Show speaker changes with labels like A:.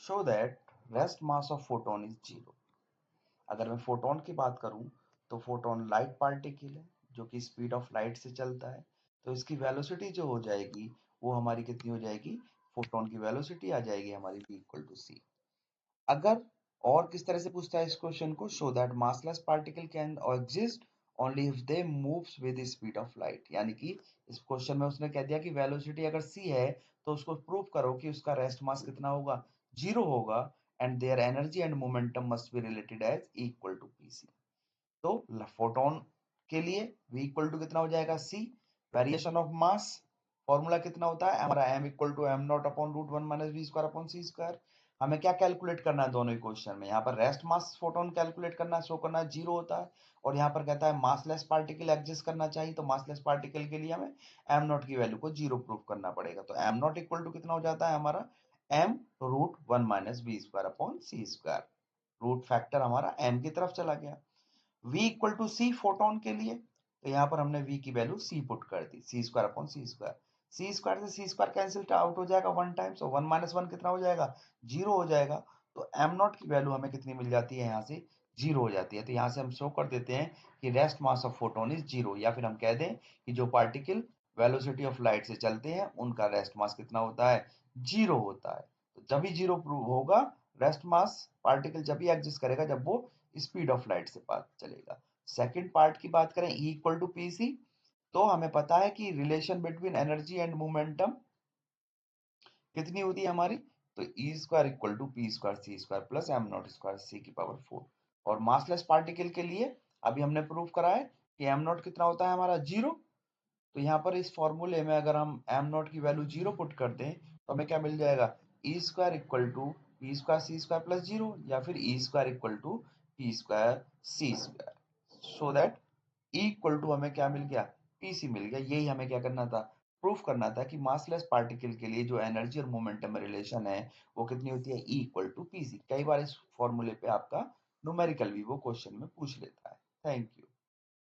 A: Show that rest mass of photon is zero. अगर मैं photon की बात करूं तो फोटोन लाइट पार्टिकल है जो कि स्पीड ऑफ लाइट से चलता है, तो इसकी वेलोसिटी जो हो जाएगी वो हमारी कितनी हो जाएगी, फोटोन की वेलोसिटी आ जाएगी हमारी v इक्वल टू सी। अगर और किस तरह से पूछता है इस क्वेश्चन को, show that massless particle can exist only if they moves with the speed of light, यानी कि इस क्वेश्चन में उसने कह दिया कि वेलोसिटी अगर c है तो उसको प्रूव करो कि उसका रेस्ट मास कितना होगा, जीरो होगा, and their energy and momentum must be related as E equal to pc। तो फोटोन के लिए v इक्वल टू कितना हो जाएगा c, variation of mass formula कितना होता है हमारा m equal to M nought upon root one minus V square upon C square. हमें क्या कैलकुलेट करना है दोनों इक्वेशन में, यहाँ पर रेस्ट मास फोटोन कैलकुलेट करना है, शो करना है जीरो होता है, और यहाँ पर कहता है मासलेस पार्टिकल एग्जिस्ट करना चाहिए, तो मासलेस पार्टिकल के लिए हमें एम नॉट की वैल्यू को जीरो प्रूफ करना पड़ेगा। तो एम नॉट इक्वल टू कितना हो जाता है हमारा m root one minus V square upon C square, root factor हमारा m की तरफ चला गया। v equal to C photon के लिए, तो यहाँ पर हमने v की वैल्यू c पुट कर दी, सी square upon C square, C square से सी स्क्वायर कैंसिल आउट हो जाएगा one time, so one minus one कितना हो जाएगा, जीरो हो जाएगा। तो एम नॉट की वैल्यू हमें कितनी मिल जाती है यहाँ से, जीरो हो जाती है। तो यहाँ से हम शो कर देते हैं कि rest mass of photon is zero, या फिर हम कह दें कि जो पार्टिकल वेलोसिटी ऑफ लाइट से चलते हैं उनका रेस्ट मास कितना होता है, जीरो होता है। तो जब भी जीरो प्रूव होगा, रेस्ट मास पार्टिकल जब भी एग्जिस्ट करेगा जब वो स्पीड ऑफ लाइट से पास चलेगा। सेकंड पार्ट की बात करें E equal to P C, तो हमें पता है कि relation between energy and momentum कितनी होती है हमारी, तो E square equal to P square C square plus M naught square C की पावर फोर। और मासलेस पार्टिकल के लिए अभी हमने प्रूव करा है कि एम नॉट कितना होता है हमारा, जीरो। तो यहाँ पर इस फॉर्मूले में अगर हम एम नॉट की वैल्यू जीरो पुट कर दें तो हमें क्या मिल जाएगा, E square equal to P square C square plus zero, या फिर E square equal to P square C square, so that E equal to हमें क्या मिल गया, पीसी मिल गया। यही हमें क्या करना था, प्रूफ करना था कि मासलेस पार्टिकल के लिए जो एनर्जी और मोमेंटम रिलेशन है वो कितनी होती है, ई इक्वल टू पीसी। कई बार इस फॉर्मूले पे आपका न्यूमेरिकल भी वो क्वेश्चन में पूछ लेता है। Thank you.